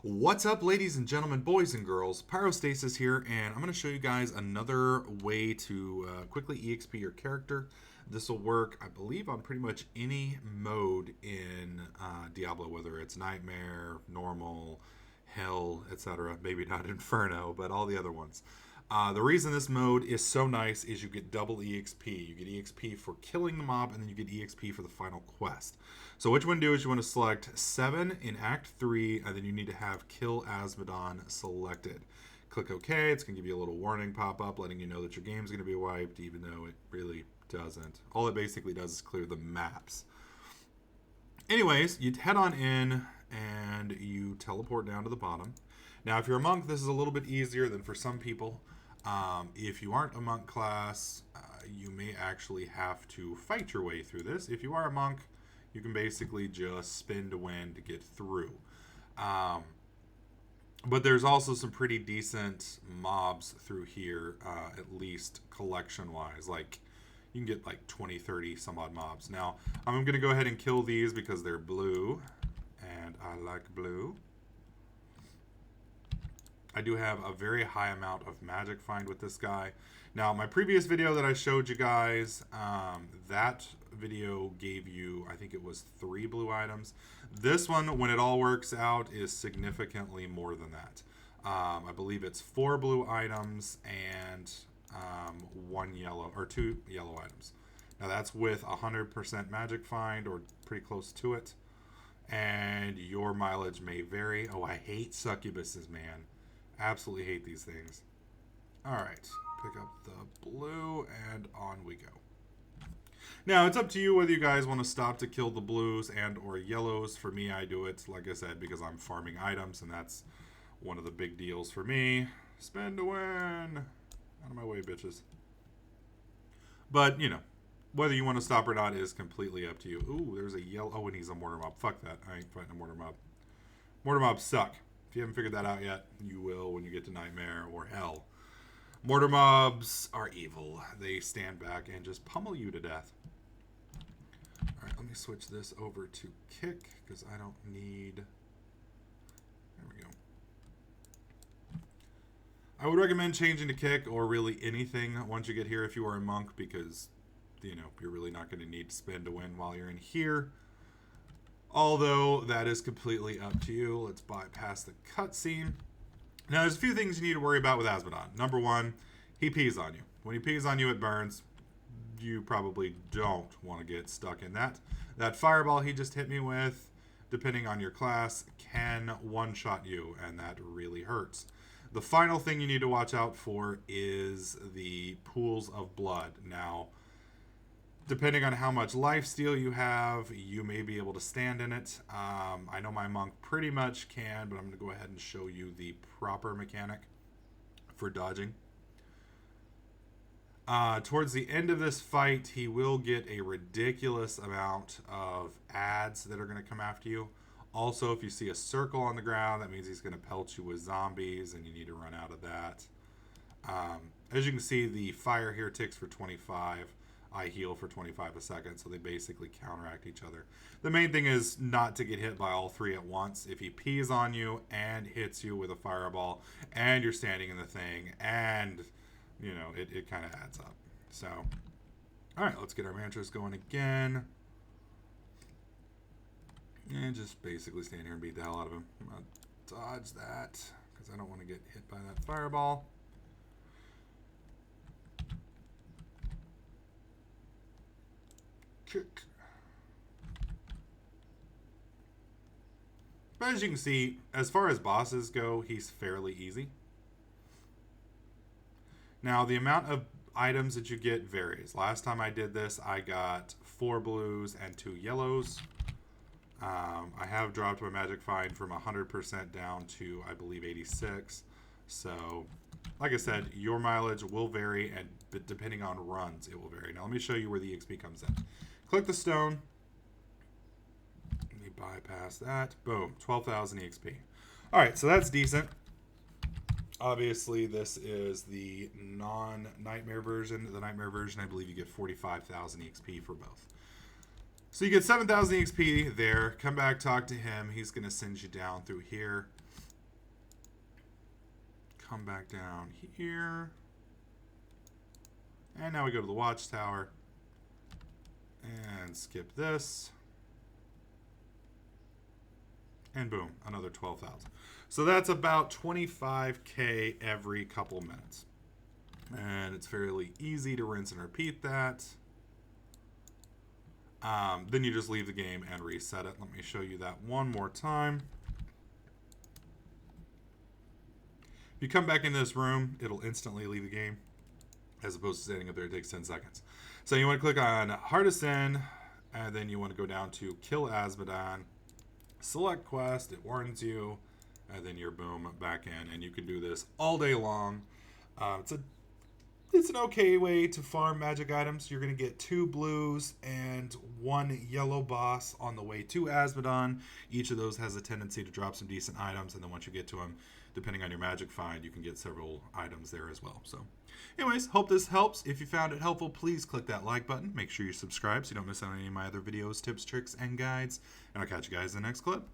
What's up, ladies and gentlemen, boys and girls? Pyrostasis here, and I'm going to show you guys another way to quickly EXP your character. This will work, I believe, on pretty much any mode in Diablo, whether it's Nightmare, Normal, Hell, etc. Maybe not Inferno, but all the other ones. The reason this mode is so nice is you get double EXP. You get EXP for killing the mob, and then you get EXP for the final quest. So what you want to do is you want to select 7 in Act 3, and then you need to have Kill Asmodon selected. Click OK. It's going to give you a little warning pop-up letting you know that your game's going to be wiped, even though it really doesn't. All it basically does is clear the maps. Anyways, you head on in, and you teleport down to the bottom. Now, if you're a monk, this is a little bit easier than for some people. If you aren't a monk class, you may actually have to fight your way through this. If you are a monk, you can basically just spin to win to get through. But there's also some pretty decent mobs through here, at least collection-wise. Like, you can get like 20, 30 some odd mobs. Now, I'm going to go ahead and kill these because they're blue, and I like blue. I do have a very high amount of magic find with this guy. Now, my previous video that I showed you guys, that video gave you, I think it was 3 blue items. This one, when it all works out, is significantly more than that. I believe it's 4 blue items and 1 yellow, or 2 yellow items. Now, that's with 100% magic find, or pretty close to it. And your mileage may vary. Oh, I hate succubuses, man. Absolutely hate these things. Alright, pick up the blue, and on we go. Now, it's up to you whether you guys want to stop to kill the blues and or yellows. For me, I do it, like I said, because I'm farming items, and that's one of the big deals for me. Spend to win! Out of my way, bitches. But, you know, whether you want to stop or not is completely up to you. Ooh, there's a yellow... Oh, and he's a mortar mob. Fuck that. I ain't fighting a mortar mob. Mortar mobs suck. If you haven't figured that out yet, you will when you get to Nightmare or Hell. Mortar mobs are evil. They stand back and just pummel you to death. Alright, let me switch this over to kick, because I don't need... There we go. I would recommend changing to kick, or really anything once you get here if you are a monk, because, you know, you're really not going to need to spend to win while you're in here. Although, that is completely up to you. Let's bypass the cutscene. Now, there's a few things you need to worry about with Asmodon. Number 1, he pees on you. When he pees on you, it burns. You probably don't want to get stuck in that. That fireball he just hit me with, depending on your class, can one-shot you, and that really hurts. The final thing you need to watch out for is the pools of blood. Now, depending on how much lifesteal you have, you may be able to stand in it. I know my monk pretty much can, but I'm going to go ahead and show you the proper mechanic for dodging. Towards the end of this fight, he will get a ridiculous amount of adds that are going to come after you. Also, if you see a circle on the ground, that means he's going to pelt you with zombies, and you need to run out of that. As you can see, the fire here ticks for 25. I heal for 25 a second, so they basically counteract each other. The main thing is not to get hit by all 3 at once. If he pees on you and hits you with a fireball, and you're standing in the thing, and, you know, it kind of adds up. So, alright, let's get our mantras going again. And just basically stand here and beat the hell out of him. I'm going to dodge that, because I don't want to get hit by that fireball. Kick. But as you can see, as far as bosses go, he's fairly easy. Now, the amount of items that you get varies. Last time I did this, I got 4 blues and 2 yellows. I have dropped my magic find from 100% down to, I believe, 86. So, like I said, your mileage will vary, and depending on runs, it will vary. Now, let me show you where the EXP comes in. Click the stone. Let me bypass that. Boom. 12,000 EXP. Alright, so that's decent. Obviously, this is the non-Nightmare version. The Nightmare version, I believe you get 45,000 EXP for both. So you get 7,000 EXP there. Come back, talk to him. He's going to send you down through here. come back down here. And now we go to the watchtower. And skip this. And boom, another 12,000. So that's about 25K every couple minutes. And it's fairly easy to rinse and repeat that. Then you just leave the game and reset it. Let me show you that one more time. If you come back in this room, it'll instantly leave the game, as opposed to standing up there. It takes 10 seconds. So you want to click on Hardison, and then you want to go down to Kill Asmodon, select quest, it warns you, and then you're boom back in, and you can do this all day long. It's an okay way to farm magic items. You're going to get 2 blues and 1 yellow boss on the way to Asmodon. Each of those has a tendency to drop some decent items, and then once you get to them, depending on your magic find, you can get several items there as well. So anyways, hope this helps. If you found it helpful, please click that like button. Make sure you subscribe so you don't miss out on any of my other videos, tips, tricks, and guides. And I'll catch you guys in the next clip.